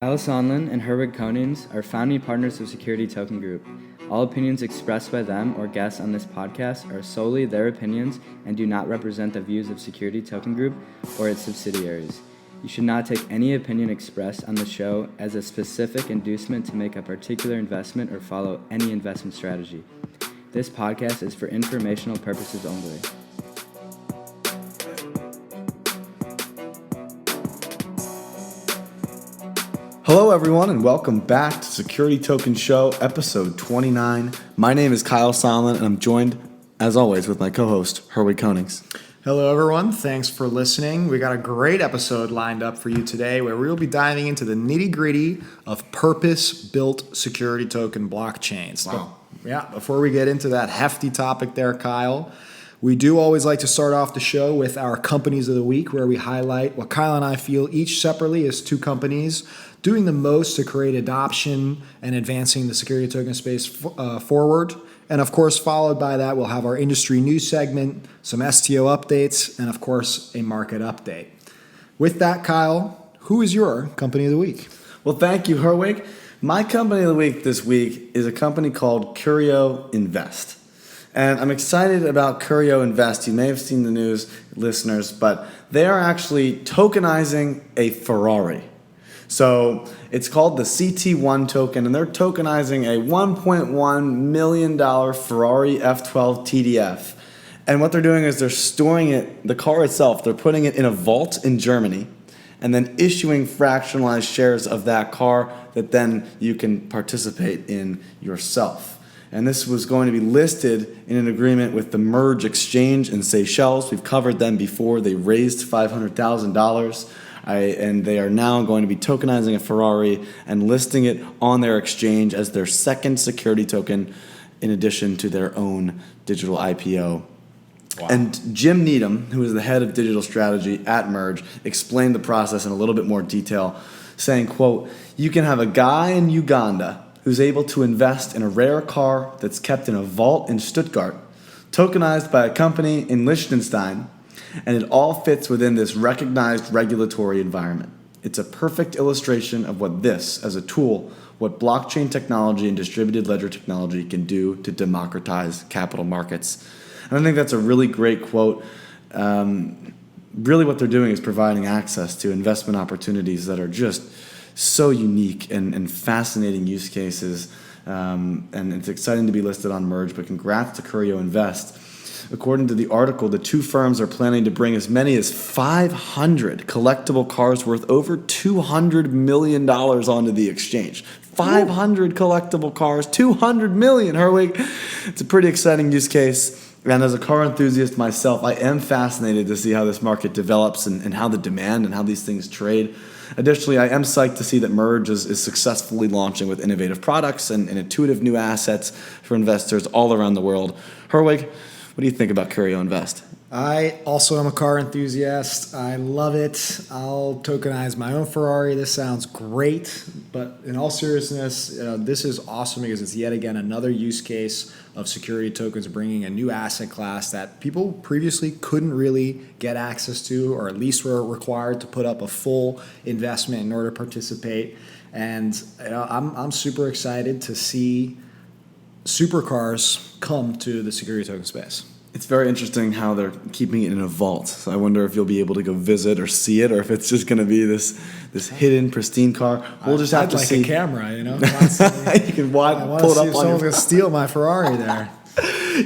Sonlin and Herwig Konings are founding partners of Security Token Group. All opinions expressed by them or guests on this podcast are solely their opinions and do not represent the views of Security Token Group or its subsidiaries. You should not take any opinion expressed on the show as a specific inducement to make a particular investment or follow any investment strategy. This podcast is for informational purposes only. Hello, everyone, and welcome back to Security Token Show, episode 29. My name is Kyle Sonlin, and I'm joined, as always, with my co-host, Herwig Konings. Hello, everyone. Thanks for listening. We got a great episode lined up for you today where we will be diving into the nitty-gritty of purpose-built security token blockchains. Wow. Before we get into that hefty topic there, Kyle, we do always like to start off the show with our companies of the week, where we highlight what Kyle and I feel each separately is two companies doing the most to create adoption and advancing the security token space forward. And of course, followed by that, we'll have our industry news segment, some STO updates, and of course, a market update. With that, Kyle, who is your company of the week? Well, thank you, Herwig. My company of the week this week is a company called Curio Invest. And I'm excited about Curio Invest. You may have seen the news, listeners, but they are actually tokenizing a Ferrari. So it's called the CT1 token, and they're tokenizing a $1.1 million Ferrari F12 TDF. And what they're doing is they're storing it, the car itself, they're putting it in a vault in Germany, and then issuing fractionalized shares of that car that then you can participate in yourself. And this was going to be listed in an agreement with the Merge Exchange in Seychelles. We've covered them before. They raised $500,000. And they are now going to be tokenizing a Ferrari and listing it on their exchange as their second security token in addition to their own digital IPO. Wow. And Jim Needham, who is the head of digital strategy at Merge, explained the process in a little bit more detail, saying, quote, "You can have a guy in Uganda who's able to invest in a rare car that's kept in a vault in Stuttgart, tokenized by a company in Liechtenstein, and it all fits within this recognized regulatory environment. It's a perfect illustration of what this, as a tool, what blockchain technology and distributed ledger technology can do to democratize capital markets." And I think that's a really great quote. Really what they're doing is providing access to investment opportunities that are just so unique and fascinating use cases. And it's exciting to be listed on Merge, but congrats to Curio Invest. According to the article, the two firms are planning to bring as many as 500 collectible cars worth over $200 million onto the exchange. 500 collectible cars, $200 million, Herwig. It's a pretty exciting use case. And as a car enthusiast myself, I am fascinated to see how this market develops and how the demand and how these things trade. Additionally, I am psyched to see that Merge is successfully launching with innovative products and intuitive new assets for investors all around the world. Herwig, what do you think about Curio Invest? I also am a car enthusiast. I love it. I'll tokenize my own Ferrari. This sounds great. But in all seriousness, this is awesome because it's yet again another use case of security tokens bringing a new asset class that people previously couldn't really get access to, or at least were required to put up a full investment in order to participate. And I'm super excited to see supercars come to the security token space. It's very interesting how they're keeping it in a vault. So I wonder if you'll be able to go visit or see it, or if it's just going to be this hidden, pristine car. We'll just have to see. I'd like a camera, you know. You can pull it up on someone's going to steal my Ferrari there.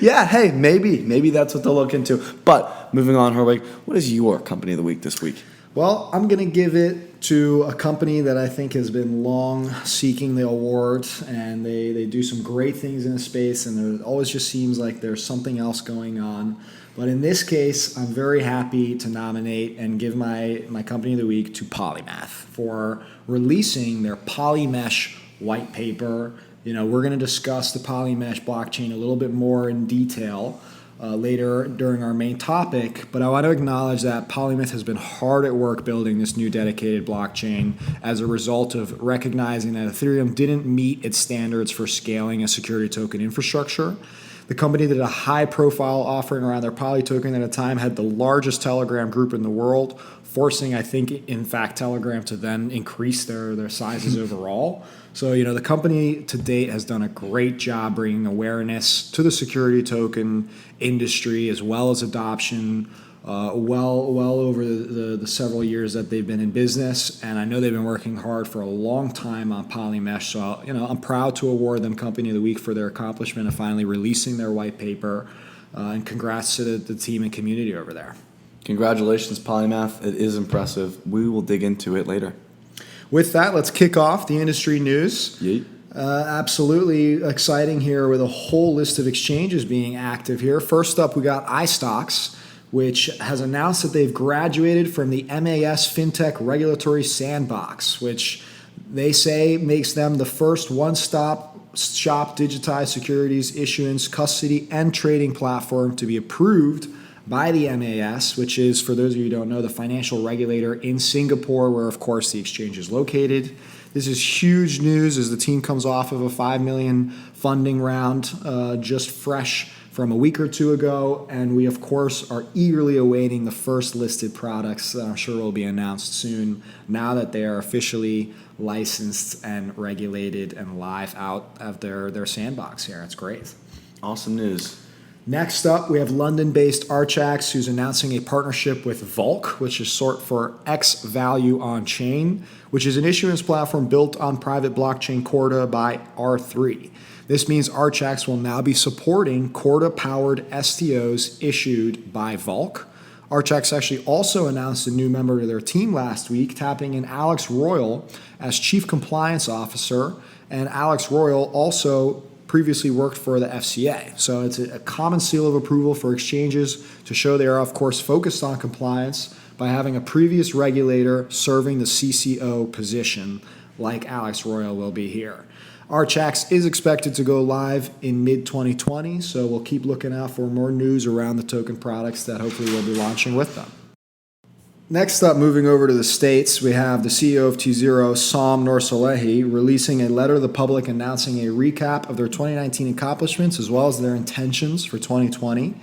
Yeah, hey, maybe that's what they'll look into. But moving on, Herwig, what is your company of the week this week? Well, I'm going to give it to a company that I think has been long seeking the award, and they do some great things in the space, and there always just seems like there's something else going on. But in this case, I'm very happy to nominate and give my company of the week to Polymath for releasing their Polymesh white paper. You know, we're going to discuss the Polymesh blockchain a little bit more in detail later during our main topic, but I want to acknowledge that Polymath has been hard at work building this new dedicated blockchain as a result of recognizing that Ethereum didn't meet its standards for scaling a security token infrastructure. The company did a high-profile offering around their Poly token at a time, had the largest Telegram group in the world, forcing, I think, in fact, Telegram to then increase their sizes overall. So, the company to date has done a great job bringing awareness to the security token industry as well as adoption well over the several years that they've been in business. And I know they've been working hard for a long time on Polymesh. So, I'm proud to award them Company of the Week for their accomplishment of finally releasing their white paper. And congrats to the team and community over there. Congratulations, Polymath. It is impressive. We will dig into it later. With that, let's kick off the industry news. Yeet. Absolutely exciting here with a whole list of exchanges being active here. First up, we got iStocks, which has announced that they've graduated from the MAS FinTech Regulatory Sandbox, which they say makes them the first one-stop shop digitized securities issuance, custody, and trading platform to be approved by the MAS, which is, for those of you who don't know, the financial regulator in Singapore, where, of course, the exchange is located. This is huge news as the team comes off of a $5 million funding round just fresh from a week or two ago, and we, of course, are eagerly awaiting the first listed products that I'm sure will be announced soon now that they are officially licensed and regulated and live out of their sandbox here. It's great. Awesome news. Next up, we have London-based Archax, who's announcing a partnership with Volk, which is short for X Value on Chain, which is an issuance platform built on private blockchain Corda by R3. This means Archax will now be supporting Corda-powered STOs issued by Volk. Archax actually also announced a new member to their team last week, tapping in Alex Royal as Chief Compliance Officer, and Alex Royal also previously worked for the FCA. So it's a common seal of approval for exchanges to show they are, of course, focused on compliance by having a previous regulator serving the CCO position like Alex Royal will be here. Archax is expected to go live in mid-2020, so we'll keep looking out for more news around the token products that hopefully we'll be launching with them. Next up, moving over to the States, we have the CEO of T0, Sam Norsalehi, releasing a letter to the public announcing a recap of their 2019 accomplishments as well as their intentions for 2020.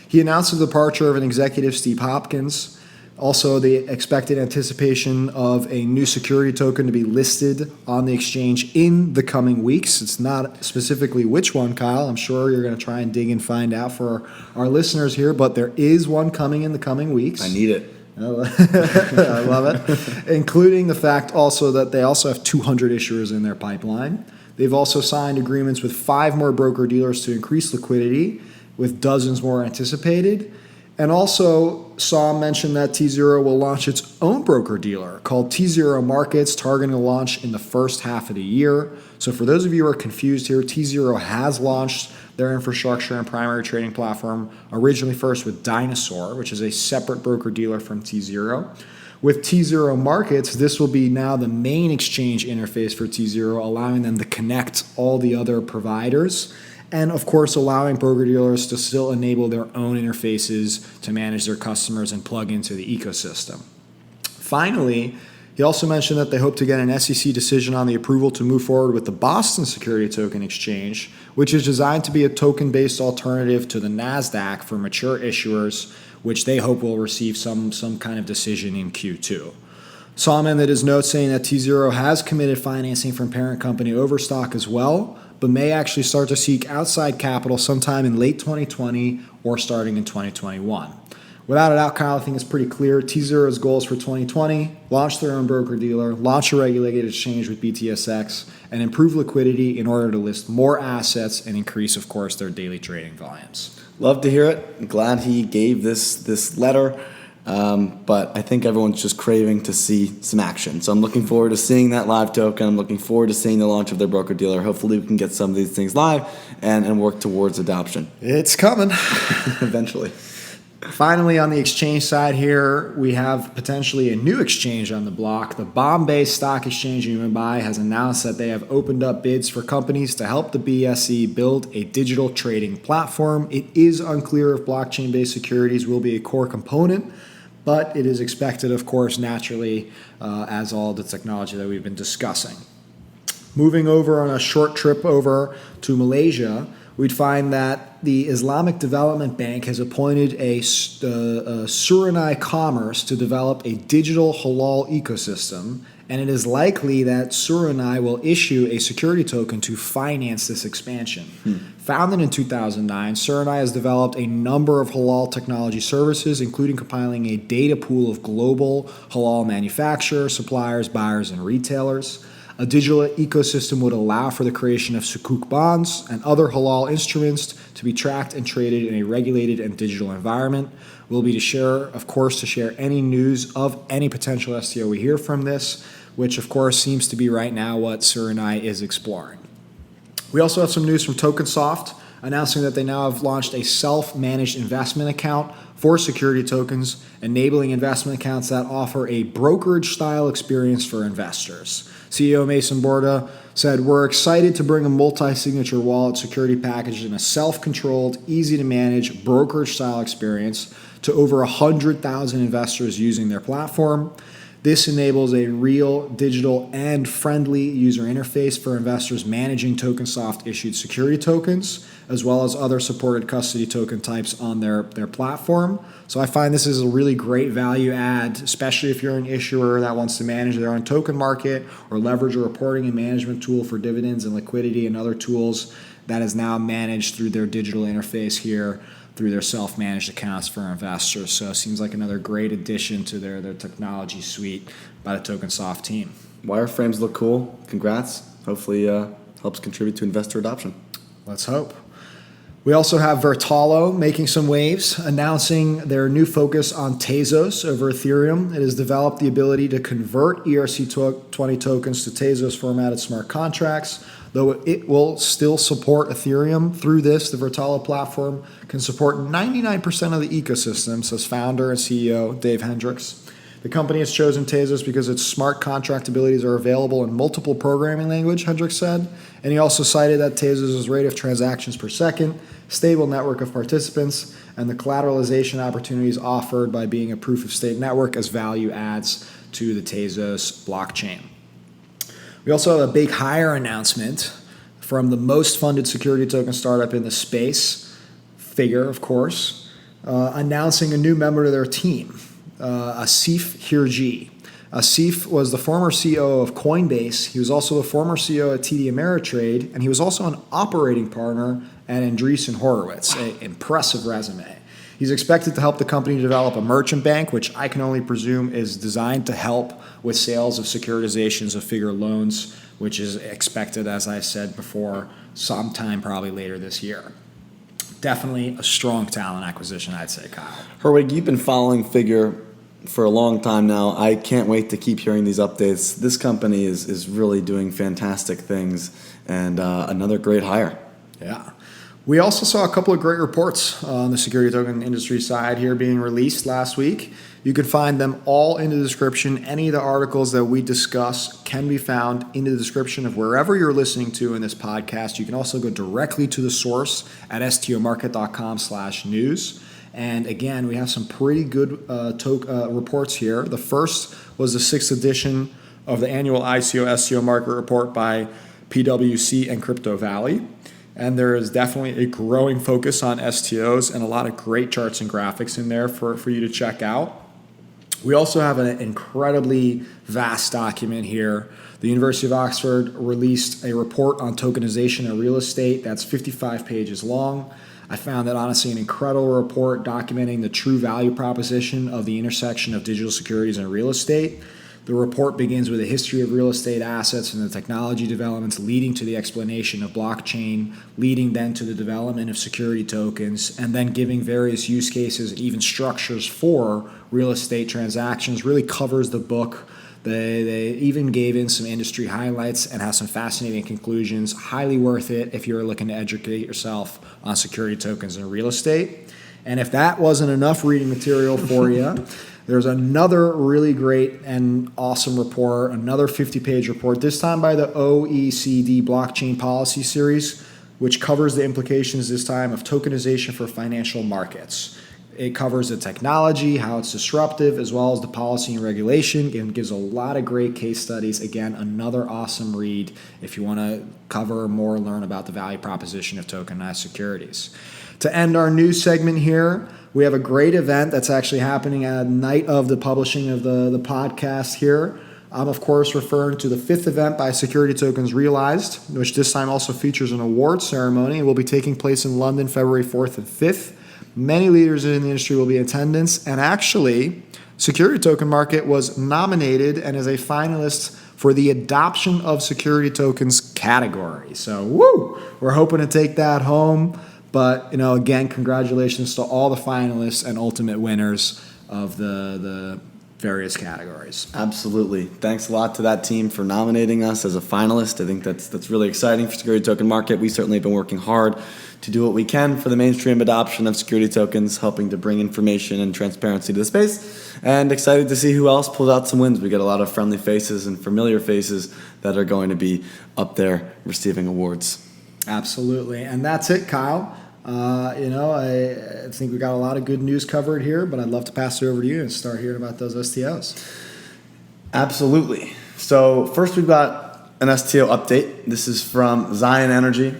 He announced the departure of an executive, Steve Hopkins, also the expected anticipation of a new security token to be listed on the exchange in the coming weeks. It's not specifically which one, Kyle. I'm sure you're going to try and dig and find out for our listeners here, but there is one coming in the coming weeks. I need it. I love it. Including the fact also that they also have 200 issuers in their pipeline. They've also signed agreements with 5 more broker-dealers to increase liquidity, with dozens more anticipated. And also, Sam mentioned that T0 will launch its own broker-dealer called T0 Markets, targeting a launch in the first half of the year. So for those of you who are confused here, T0 has launched their infrastructure and primary trading platform, originally first with Dinosaur, which is a separate broker-dealer from T0. With T0 Markets, this will be now the main exchange interface for T0, allowing them to connect all the other providers, and of course allowing broker-dealers to still enable their own interfaces to manage their customers and plug into the ecosystem. Finally, he also mentioned that they hope to get an SEC decision on the approval to move forward with the Boston Security Token Exchange, which is designed to be a token-based alternative to the NASDAQ for mature issuers, which they hope will receive some kind of decision in Q2. Sam ended his note saying that T0 has committed financing from parent company Overstock as well, but may actually start to seek outside capital sometime in late 2020 or starting in 2021. Without a doubt, Kyle, I think it's pretty clear. T0's goals for 2020, launch their own broker-dealer, launch a regulated exchange with BTSX, and improve liquidity in order to list more assets and increase, of course, their daily trading volumes. Love to hear it. I'm glad he gave this letter, but I think everyone's just craving to see some action. So I'm looking forward to seeing that live token. I'm looking forward to seeing the launch of their broker-dealer. Hopefully we can get some of these things live and work towards adoption. It's coming. Eventually. Finally, on the exchange side here, we have potentially a new exchange on the block. The Bombay Stock Exchange in Mumbai has announced that they have opened up bids for companies to help the BSE build a digital trading platform. It is unclear if blockchain-based securities will be a core component, but it is expected, of course, naturally, as all the technology that we've been discussing. Moving over on a short trip over to Malaysia, we'd find that the Islamic Development Bank has appointed a Surinai Commerce to develop a digital halal ecosystem, and it is likely that Surinai will issue a security token to finance this expansion. Founded in 2009, Surinai has developed a number of halal technology services, including compiling a data pool of global halal manufacturers, suppliers, buyers, and retailers. A digital ecosystem would allow for the creation of sukuk bonds and other halal instruments to be tracked and traded in a regulated and digital environment. We'll be to share any news of any potential STO we hear from this, which of course seems to be right now what Surinai is exploring. We also have some news from TokenSoft announcing that they now have launched a self-managed investment account for security tokens, enabling investment accounts that offer a brokerage-style experience for investors. CEO Mason Borda said, "We're excited to bring a multi-signature wallet security package in a self-controlled, easy-to-manage brokerage-style experience to over 100,000 investors using their platform. This enables a real, digital, and friendly user interface for investors managing TokenSoft-issued security tokens, as well as other supported custody token types on their platform." So I find this is a really great value add, especially if you're an issuer that wants to manage their own token market or leverage a reporting and management tool for dividends and liquidity and other tools that is now managed through their digital interface here through their self-managed accounts for investors. So it seems like another great addition to their technology suite by the TokenSoft team. Wireframes look cool. Congrats. Hopefully helps contribute to investor adoption. Let's hope. We also have Vertalo making some waves, announcing their new focus on Tezos over Ethereum. It has developed the ability to convert ERC20 tokens to Tezos formatted smart contracts. Though it will still support Ethereum through this, the Vertalo platform can support 99% of the ecosystem, says founder and CEO Dave Hendricks. The company has chosen Tezos because its smart contract abilities are available in multiple programming language, Hendricks said. And he also cited that Tezos' rate of transactions per second, stable network of participants, and the collateralization opportunities offered by being a proof-of-stake network as value adds to the Tezos blockchain. We also have a big hire announcement from the most funded security token startup in the space, Figure, of course, announcing a new member to their team, Asif Hirji. Asif was the former CEO of Coinbase. He was also the former CEO at TD Ameritrade, and he was also an operating partner at Andreessen Horowitz. An impressive resume. He's expected to help the company develop a merchant bank, which I can only presume is designed to help with sales of securitizations of Figure loans, which is expected, as I said before, sometime probably later this year. Definitely a strong talent acquisition, I'd say, Kyle. Herwig, you've been following Figure for a long time now. I can't wait to keep hearing these updates. This company is really doing fantastic things, and another great hire. Yeah. We also saw a couple of great reports on the security token industry side here being released last week. You can find them all in the description. Any of the articles that we discuss can be found in the description of wherever you're listening to in this podcast. You can also go directly to the source at stomarket.com/news. And again, we have some pretty good reports here. The first was the 6th edition of the annual ICO-STO market report by PwC and Crypto Valley. And there is definitely a growing focus on STOs and a lot of great charts and graphics in there for you to check out. We also have an incredibly vast document here. The University of Oxford released a report on tokenization of real estate that's 55 pages long. I found that honestly an incredible report documenting the true value proposition of the intersection of digital securities and real estate. The report begins with a history of real estate assets and the technology developments leading to the explanation of blockchain, leading then to the development of security tokens, and then giving various use cases and even structures for real estate transactions. Really covers the book. They even gave in some industry highlights and have some fascinating conclusions. Highly worth it if you're looking to educate yourself on security tokens and real estate. And if that wasn't enough reading material for you, there's another really great and awesome report, another 50-page report, this time by the OECD Blockchain Policy Series, which covers the implications this time of tokenization for financial markets. It covers the technology, how it's disruptive, as well as the policy and regulation, and gives a lot of great case studies. Again, another awesome read if you want to cover more, learn about the value proposition of tokenized securities. To end our news segment here, we have a great event that's actually happening at night of the publishing of the podcast here. I'm, of course, referring to the 5th event by Security Tokens Realized, which this time also features an award ceremony. It will be taking place in London, February 4th and 5th. Many leaders in the industry will be in attendance, and actually, Security Token Market was nominated and is a finalist for the Adoption of Security Tokens category. So, we're hoping to take that home. But, again, congratulations to all the finalists and ultimate winners of the various categories. Absolutely. Thanks a lot to that team for nominating us as a finalist. I think that's really exciting for Security Token Market. We certainly have been working hard to do what we can for the mainstream adoption of security tokens, helping to bring information and transparency to the space, and excited to see who else pulls out some wins. We get a lot of friendly faces and familiar faces that are going to be up there receiving awards. Absolutely. And that's it, Kyle. I think we got a lot of good news covered here, but I'd love to pass it over to you and start hearing about those STOs. Absolutely. So first we've got an STO update. This is from Zion Energy.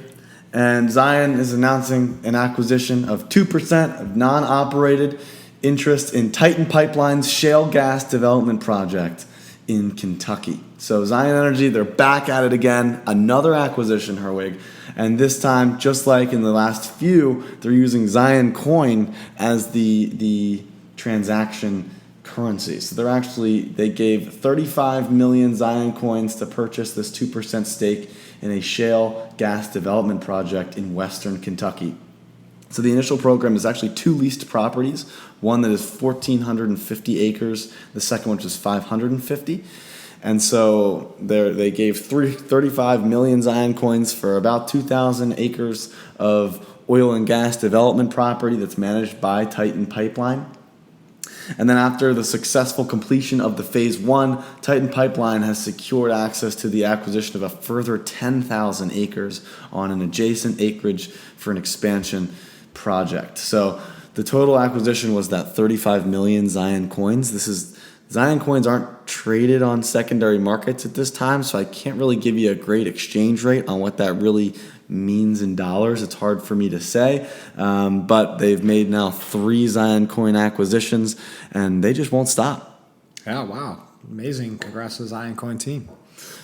And Zion is announcing an acquisition of 2% of non-operated interest in Titan Pipeline's shale gas development project in Kentucky. So Zion Energy, they're back at it again. Another acquisition, Herwig. And this time, just like in the last few, they're using Zion Coin as the transaction currency. So they gave 35 million Zion Coins to purchase this 2% stake in a shale gas development project in western Kentucky. So the initial program is actually 2 leased properties, one that is 1,450 acres, the second one which is 550. And so they gave 35 million Zion Coins for about 2,000 acres of oil and gas development property that's managed by Titan Pipeline. And then after the successful completion of the Phase 1, Titan Pipeline has secured access to the acquisition of a further 10,000 acres on an adjacent acreage for an expansion project. So the total acquisition was that 35 million Zion Coins. Zion Coins aren't traded on secondary markets at this time, so I can't really give you a great exchange rate on what that really means in dollars. It's hard for me to say, but they've made now 3 Zion Coin acquisitions, and they just won't stop. Yeah, wow. Amazing. Congrats to the Zion Coin team.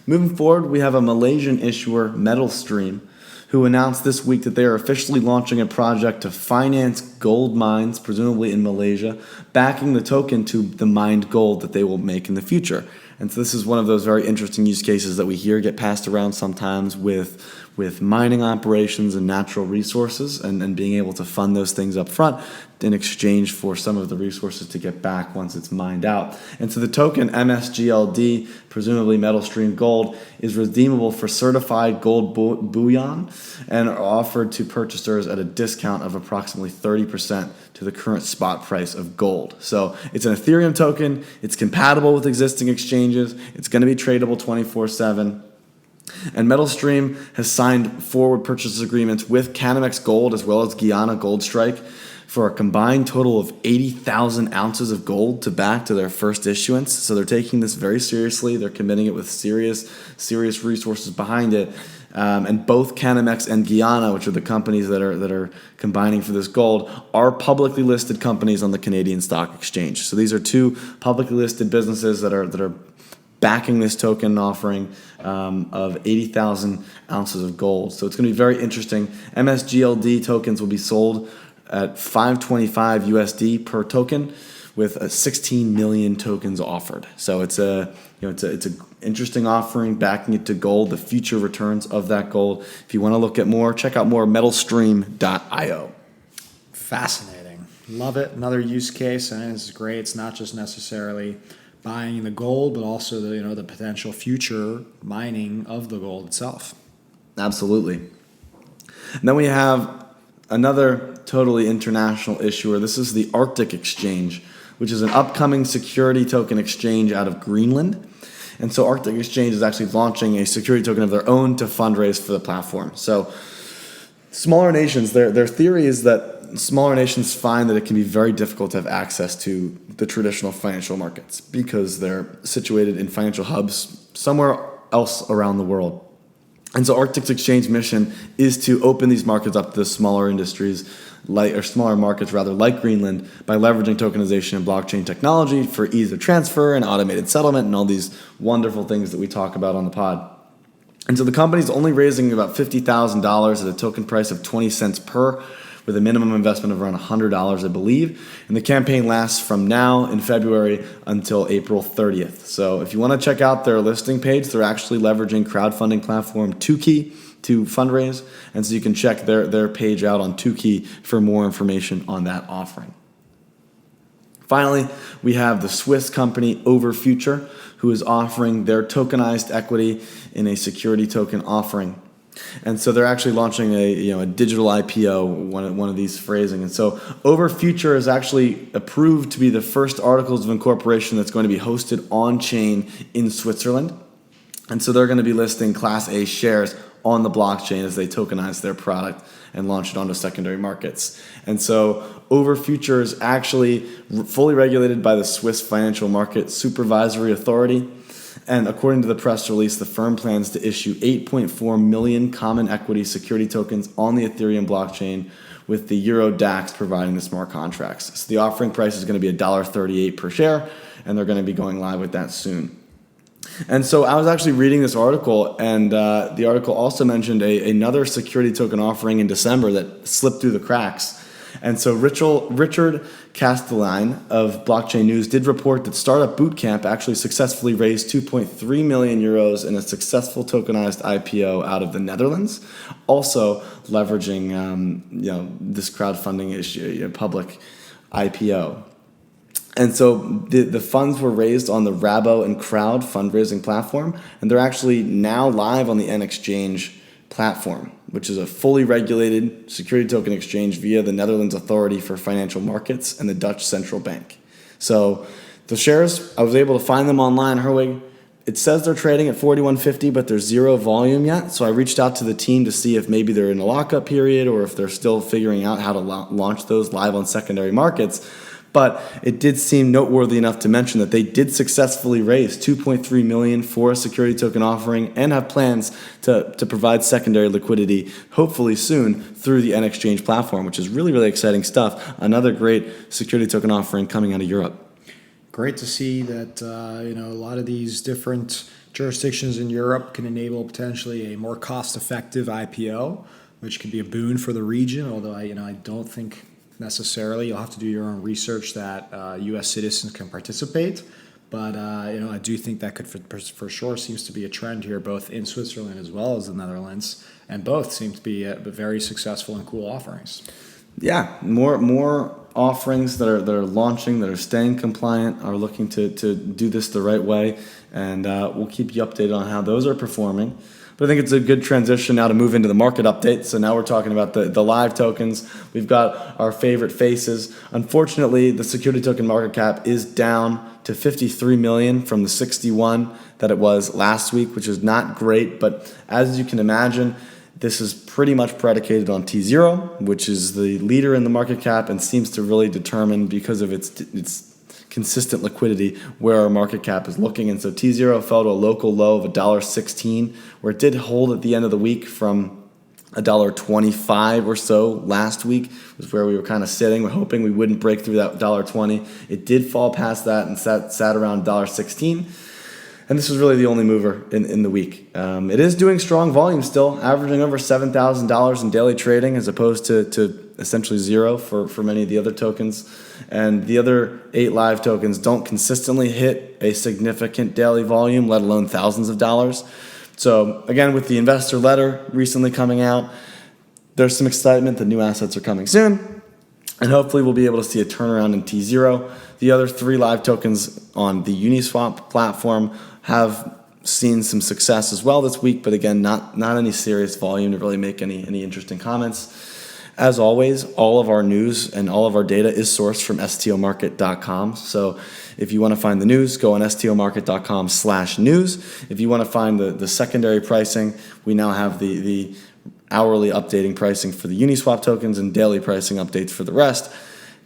Moving forward, we have a Malaysian issuer, MetalStream, who announced this week that they are officially launching a project to finance gold mines, presumably in Malaysia, backing the token to the mined gold that they will make in the future. And so this is one of those very interesting use cases that we hear get passed around sometimes with mining operations and natural resources and being able to fund those things up front in exchange for some of the resources to get back once it's mined out. And so the token MSGLD, presumably MetalStream Gold, is redeemable for certified gold bullion and are offered to purchasers at a discount of approximately 30% to the current spot price of gold. So it's an Ethereum token. It's compatible with existing exchanges. It's going to be tradable 24/7. And MetalStream has signed forward purchase agreements with Canamex Gold as well as Guyana Gold Strike for a combined total of 80,000 ounces of gold to back to their first issuance. So they're taking this very seriously. They're committing it with serious resources behind it. And both Canamex and Guyana, which are the companies that are combining for this gold, are publicly listed companies on the Canadian Stock Exchange. So these are 2 publicly listed businesses that are backing this token offering of 80,000 ounces of gold. So it's going to be very interesting. MSGLD tokens will be sold at $525 USD per token, with 16 million tokens offered. So it's a interesting offering, backing it to gold, the future returns of that gold. If you want to look at more, check out more metalstream.io. Fascinating. Love it. Another use case, and it's great. It's not just necessarily buying the gold, but also the potential future mining of the gold itself. Absolutely. And then we have another totally international issuer. This is the Arctic Exchange, which is an upcoming security token exchange out of Greenland. And so Arctic Exchange is actually launching a security token of their own to fundraise for the platform. So smaller nations, their theory is that smaller nations find that it can be very difficult to have access to the traditional financial markets because they're situated in financial hubs somewhere else around the world. And so Arctic's exchange mission is to open these markets up to the smaller industries, smaller markets rather, like Greenland, by leveraging tokenization and blockchain technology for ease of transfer and automated settlement and all these wonderful things that we talk about on the pod. And so the company's only raising about $50,000 at a token price of 20 cents per, with a minimum investment of around $100, I believe. And the campaign lasts from now in February until April 30th. So if you want to check out their listing page, they're actually leveraging crowdfunding platform Tukey to fundraise. And so you can check their page out on Tukey for more information on that offering. Finally, we have the Swiss company Overfuture, who is offering their tokenized equity in a security token offering. And so they're actually launching a digital IPO, one of these phrasing. And so Overfuture is actually approved to be the first articles of incorporation that's going to be hosted on chain in Switzerland. And so they're going to be listing Class A shares on the blockchain as they tokenize their product and launch it onto secondary markets. And so Overfuture is actually fully regulated by the Swiss Financial Market Supervisory Authority. And according to the press release, the firm plans to issue 8.4 million common equity security tokens on the Ethereum blockchain, with the Euro DAX providing the smart contracts. So the offering price is going to be $1.38 per share, and they're going to be going live with that soon. And so I was actually reading this article, and the article also mentioned another security token offering in December that slipped through the cracks. And so Richard Castelline of Blockchain News did report that Startup Bootcamp actually successfully raised 2.3 million euros in a successful tokenized IPO out of the Netherlands, also leveraging this crowdfunding issue, public IPO. And so the funds were raised on the Rabo and Crowd fundraising platform, and they're actually now live on the N-Exchange platform, which is a fully regulated security token exchange via the Netherlands Authority for Financial Markets and the Dutch Central Bank. So the shares, I was able to find them online, Herwig. It says they're trading at 41.50, but there's zero volume yet. So I reached out to the team to see if maybe they're in a lockup period or if they're still figuring out how to launch those live on secondary markets. But it did seem noteworthy enough to mention that they did successfully raise $2.3 million for a security token offering and have plans to provide secondary liquidity, hopefully soon, through the N-Exchange platform, which is really, really exciting stuff. Another great security token offering coming out of Europe. Great to see that a lot of these different jurisdictions in Europe can enable potentially a more cost-effective IPO, which could be a boon for the region, although I don't think necessarily. You'll have to do your own research that U.S. citizens can participate. But, I do think that could for sure seems to be a trend here, both in Switzerland as well as the Netherlands. And both seem to be very successful and cool offerings. Yeah, more offerings that are launching, that are staying compliant, are looking to do this the right way. And we'll keep you updated on how those are performing. But I think it's a good transition now to move into the market update. So now we're talking about the live tokens. We've got our favorite faces. Unfortunately, the security token market cap is down to 53 million from the 61 that it was last week, which is not great. But as you can imagine, this is pretty much predicated on T0, which is the leader in the market cap and seems to really determine, because of its consistent liquidity, where our market cap is looking. And so T0 fell to a local low of $1.16, where it did hold at the end of the week from $1.25 or so last week, was where we were kind of sitting. We're hoping we wouldn't break through that $1.20. It did fall past that and sat around $1.16. And this was really the only mover in the week. It is doing strong volume still, averaging over $7,000 in daily trading, as opposed to essentially zero for many of the other tokens. And the other 8 live tokens don't consistently hit a significant daily volume, let alone thousands of dollars. So again, with the investor letter recently coming out, there's some excitement that new assets are coming soon. And hopefully we'll be able to see a turnaround in T0. The other 3 live tokens on the Uniswap platform have seen some success as well this week, but again, not any serious volume to really make any interesting comments. As always, all of our news and all of our data is sourced from stomarket.com. So if you want to find the news, go on stomarket.com/news. If you want to find the secondary pricing, we now have the hourly updating pricing for the Uniswap tokens and daily pricing updates for the rest.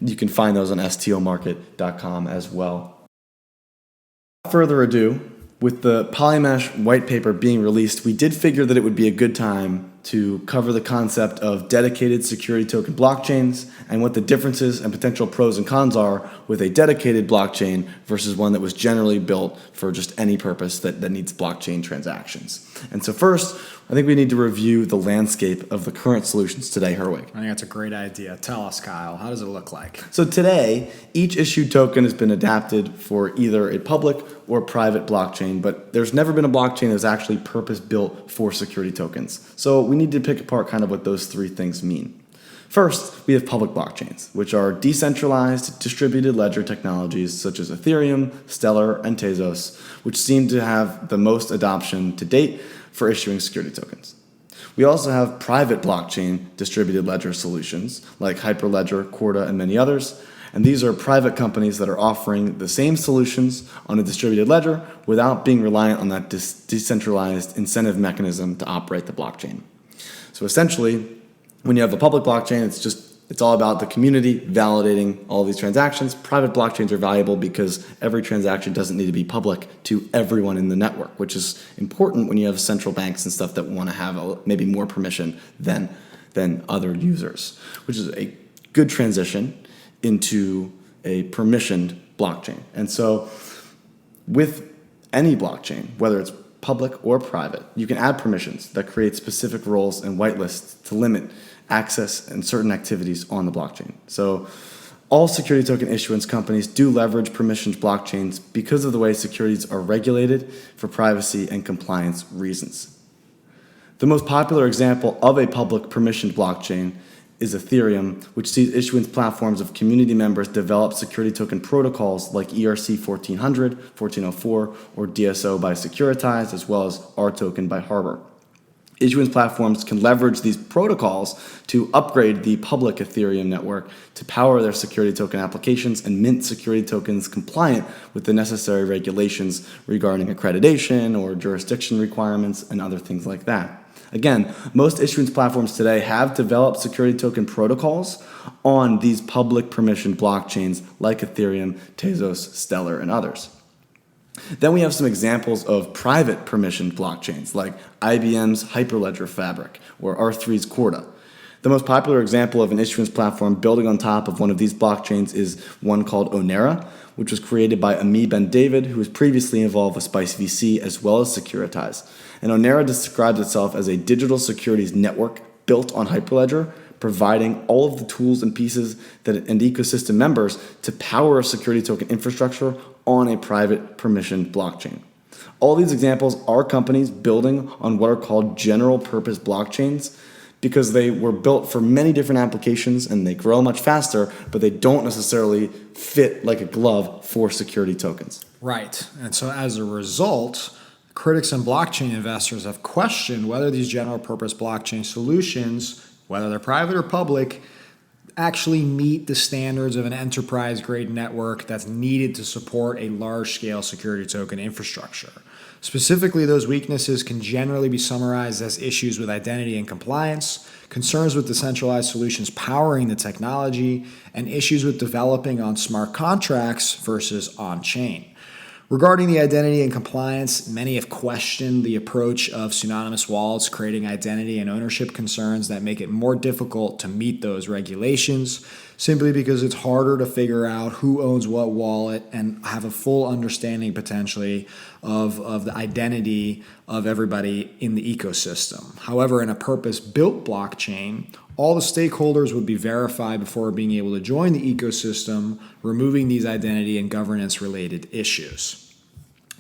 You can find those on stomarket.com as well. Without further ado, with the Polymesh white paper being released, we did figure that it would be a good time to cover the concept of dedicated security token blockchains and what the differences and potential pros and cons are with a dedicated blockchain versus one that was generally built for just any purpose that needs blockchain transactions. And so first, I think we need to review the landscape of the current solutions today, Herwig. I think that's a great idea. Tell us, Kyle, how does it look like? So today, each issued token has been adapted for either a public or private blockchain, but there's never been a blockchain that's actually purpose-built for security tokens. So we need to pick apart kind of what those three things mean. First, we have public blockchains, which are decentralized distributed ledger technologies such as Ethereum, Stellar, and Tezos, which seem to have the most adoption to date for issuing security tokens. We also have private blockchain distributed ledger solutions like Hyperledger, Corda, and many others. And these are private companies that are offering the same solutions on a distributed ledger without being reliant on that decentralized incentive mechanism to operate the blockchain. So essentially, when you have a public blockchain, it's all about the community validating all these transactions. Private blockchains are valuable because every transaction doesn't need to be public to everyone in the network, which is important when you have central banks and stuff that want to have maybe more permission than other users, which is a good transition into a permissioned blockchain. And so with any blockchain, whether it's public or private, you can add permissions that create specific roles and whitelists to limit access and certain activities on the blockchain. So all security token issuance companies do leverage permissioned blockchains because of the way securities are regulated for privacy and compliance reasons. The most popular example of a public permissioned blockchain is Ethereum, which sees issuance platforms of community members develop security token protocols like ERC 1400, 1404, or DSO by Securitize, as well as RToken by Harbor. Issuance platforms can leverage these protocols to upgrade the public Ethereum network to power their security token applications and mint security tokens compliant with the necessary regulations regarding accreditation or jurisdiction requirements and other things like that. Again, most issuance platforms today have developed security token protocols on these public permissioned blockchains like Ethereum, Tezos, Stellar, and others. Then we have some examples of private permissioned blockchains like IBM's Hyperledger Fabric or R3's Corda. The most popular example of an issuance platform building on top of one of these blockchains is one called Onera, which was created by Ami Ben David, who was previously involved with Spice VC as well as Securitize. And Onera describes itself as a digital securities network built on Hyperledger, providing all of the tools and pieces and ecosystem members to power a security token infrastructure on a private permissioned blockchain. All these examples are companies building on what are called general purpose blockchains because they were built for many different applications and they grow much faster, but they don't necessarily fit like a glove for security tokens. Right. And so as a result, critics and blockchain investors have questioned whether these general purpose blockchain solutions, whether they're private or public, actually meet the standards of an enterprise-grade network that's needed to support a large-scale security token infrastructure. Specifically, those weaknesses can generally be summarized as issues with identity and compliance, concerns with decentralized solutions powering the technology, and issues with developing on smart contracts versus on-chain. Regarding the identity and compliance, many have questioned the approach of pseudonymous wallets creating identity and ownership concerns that make it more difficult to meet those regulations, simply because it's harder to figure out who owns what wallet and have a full understanding potentially of the identity of everybody in the ecosystem. However, in a purpose-built blockchain, all the stakeholders would be verified before being able to join the ecosystem, removing these identity and governance-related issues.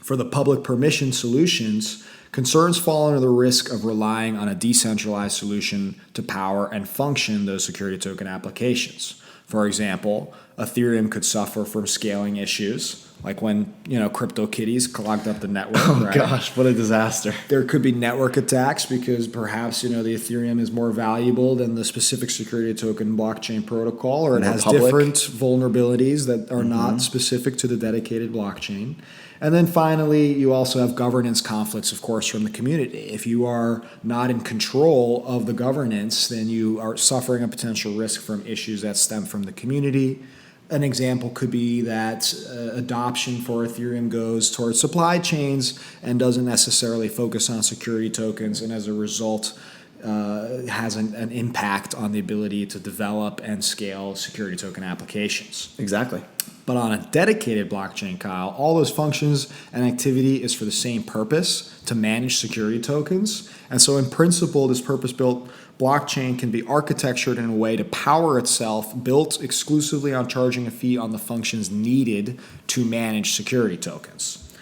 For the public permission solutions, concerns fall under the risk of relying on a decentralized solution to power and function those security token applications. For example, Ethereum could suffer from scaling issues, like when, CryptoKitties clogged up the network. Oh right? gosh, what a disaster. There could be network attacks because perhaps, the Ethereum is more valuable than the specific security token blockchain protocol, or it More has public. different vulnerabilities that are not specific to the dedicated blockchain. And then finally, you also have governance conflicts, of course, from the community. If you are not in control of the governance, then you are suffering a potential risk from issues that stem from the community. An example could be that adoption for Ethereum goes towards supply chains and doesn't necessarily focus on security tokens, and as a result, has an impact on the ability to develop and scale security token applications. Exactly. But on a dedicated blockchain, Kyle, all those functions and activity is for the same purpose, to manage security tokens. And so in principle, this purpose-built blockchain can be architectured in a way to power itself, built exclusively on charging a fee on the functions needed to manage security tokens.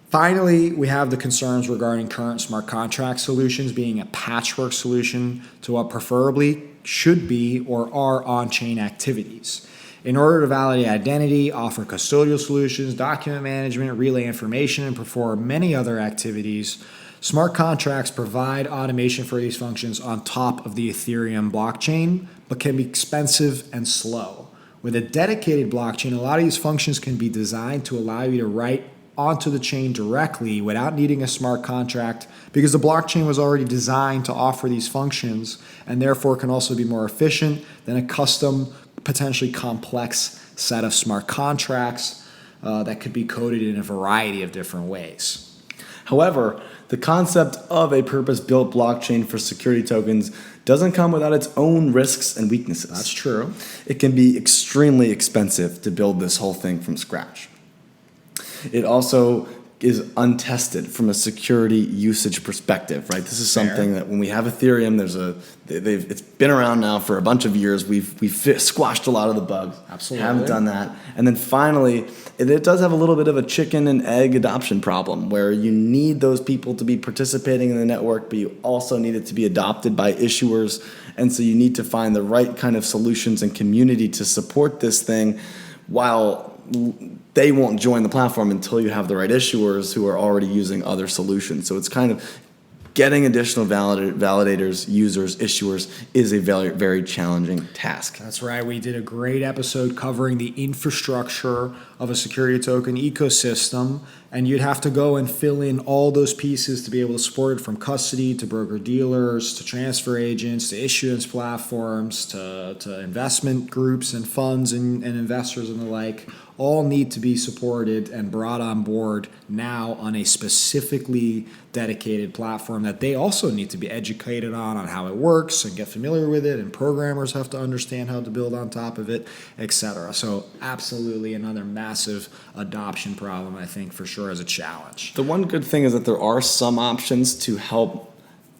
Finally, we have the concerns regarding current smart contract solutions being a patchwork solution to what preferably should be or are on-chain activities. In order to validate identity, offer custodial solutions, document management, relay information, and perform many other activities, smart contracts provide automation for these functions on top of the Ethereum blockchain, but can be expensive and slow. With a dedicated blockchain, a lot of these functions can be designed to allow you to write onto the chain directly without needing a smart contract, because the blockchain was already designed to offer these functions, and therefore can also be more efficient than a custom, potentially complex set of smart contracts that could be coded in a variety of different ways. However, the concept of a purpose-built blockchain for security tokens doesn't come without its own risks and weaknesses. That's true. It can be extremely expensive to build this whole thing from scratch. It also is untested from a security usage perspective, right? This is something that when we have Ethereum, it's been around now for a bunch of years. We've squashed a lot of the bugs. Absolutely. Haven't done that. And then finally, it does have a little bit of a chicken and egg adoption problem, where you need those people to be participating in the network, but you also need it to be adopted by issuers. And so you need to find the right kind of solutions and community to support this thing, while they won't join the platform until you have the right issuers who are already using other solutions. So it's kind of getting additional validators, users, issuers is a very, very challenging task. That's right. We did a great episode covering the infrastructure of a security token ecosystem, and you'd have to go and fill in all those pieces to be able to support it, from custody to broker-dealers to transfer agents to issuance platforms to investment groups and funds and investors and the like. All need to be supported and brought on board now on a specifically dedicated platform that they also need to be educated on how it works and get familiar with it, and programmers have to understand how to build on top of it, etc. So absolutely another massive adoption problem, I think, for sure, as a challenge. The one good thing is that there are some options to help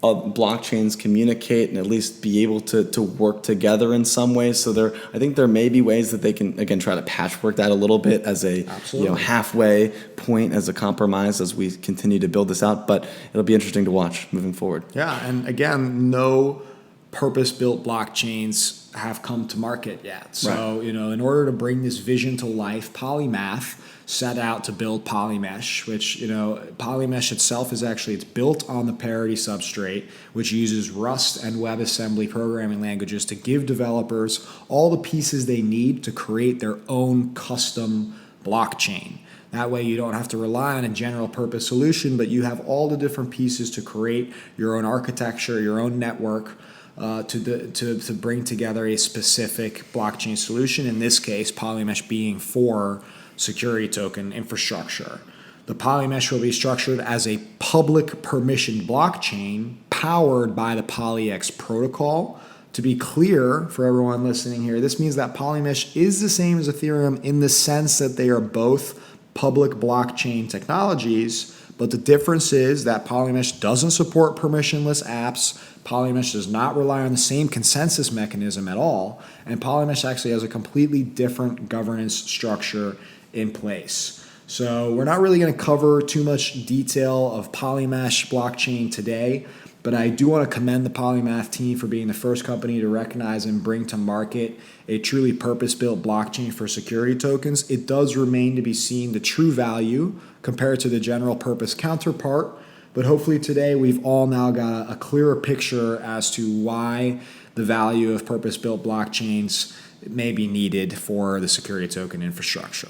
blockchains communicate and at least be able to work together in some ways. So I think there may be ways that they can, again, try to patchwork that a little bit as a halfway point, as a compromise as we continue to build this out. But it'll be interesting to watch moving forward. Yeah, and again, no purpose-built blockchains have come to market yet. So, in order to bring this vision to life, Polymath set out to build Polymesh, which, Polymesh itself it's built on the Parity substrate, which uses Rust and WebAssembly programming languages to give developers all the pieces they need to create their own custom blockchain. That way you don't have to rely on a general purpose solution, but you have all the different pieces to create your own architecture, your own network, to bring together a specific blockchain solution. In this case, Polymesh being for security token infrastructure. The Polymesh will be structured as a public permissioned blockchain powered by the PolyX protocol. To be clear for everyone listening here, this means that Polymesh is the same as Ethereum in the sense that they are both public blockchain technologies, but the difference is that Polymesh doesn't support permissionless apps. Polymesh does not rely on the same consensus mechanism at all, and Polymesh actually has a completely different governance structure in place. So we're not really going to cover too much detail of Polymesh blockchain today. But I do want to commend the Polymath team for being the first company to recognize and bring to market a truly purpose-built blockchain for security tokens. It does remain to be seen the true value compared to the general purpose counterpart. But hopefully today we've all now got a clearer picture as to why the value of purpose-built blockchains may be needed for the security token infrastructure.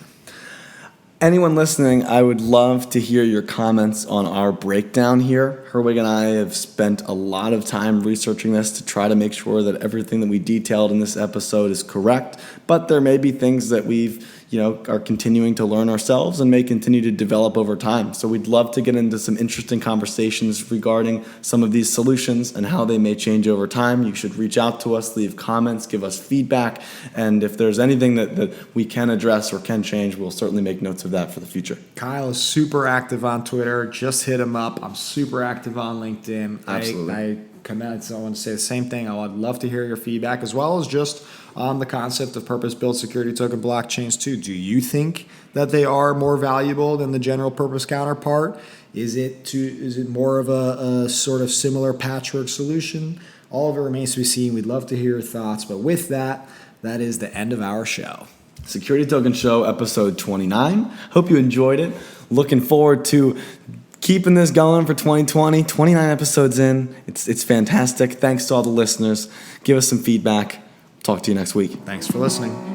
Anyone listening, I would love to hear your comments on our breakdown here. Herwig and I have spent a lot of time researching this to try to make sure that everything that we detailed in this episode is correct, but there may be things that are continuing to learn ourselves and may continue to develop over time. So we'd love to get into some interesting conversations regarding some of these solutions and how they may change over time. You should reach out to us, leave comments, give us feedback, and if there's anything that we can address or can change, we'll certainly make notes of that for the future. Kyle is super active on Twitter. Just hit him up. I'm super active on LinkedIn. Absolutely. I want to say the same thing. I would love to hear your feedback as well as just on the concept of purpose-built security token blockchains too. Do you think that they are more valuable than the general purpose counterpart? Is it more of a sort of similar patchwork solution? All of it remains to be seen. We'd love to hear your thoughts. But with that is the end of our show. Security Token Show, episode 29. Hope you enjoyed it. Looking forward to keeping this going for 2020. 29 episodes in. It's fantastic. Thanks to all the listeners. Give us some feedback. Talk to you next week. Thanks for listening.